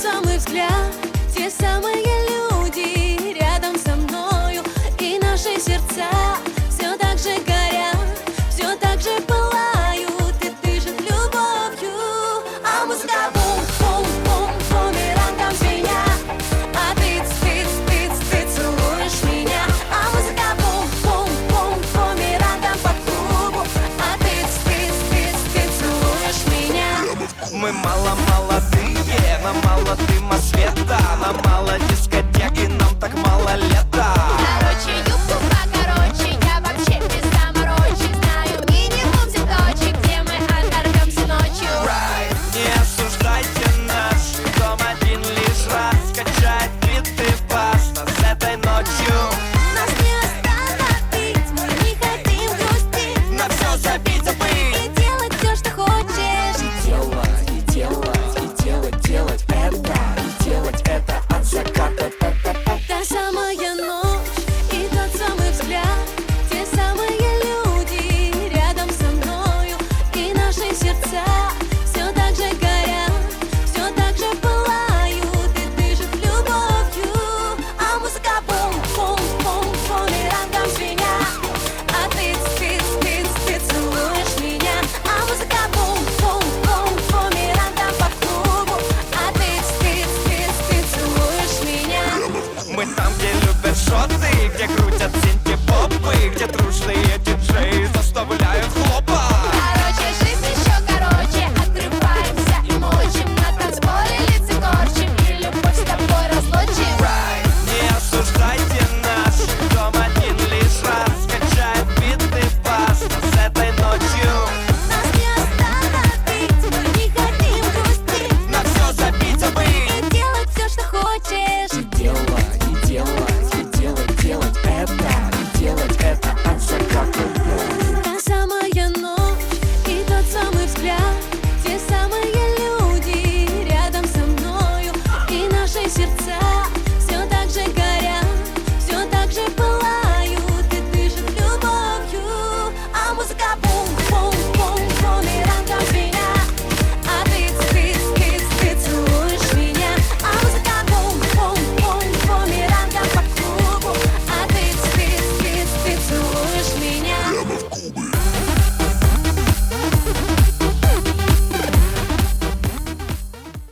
самый взгляд, те самые люди рядом со мною, и наши сердца все так же горят, все так же пылают и дышат любовью. А музыка бум-бум-бум бумерангом звенят, а ты целуешь меня. А музыка бум-бум-бум бумерангом по кругу, а ты целуешь меня. Мы мало молодые, нам мало дыма света, нам мало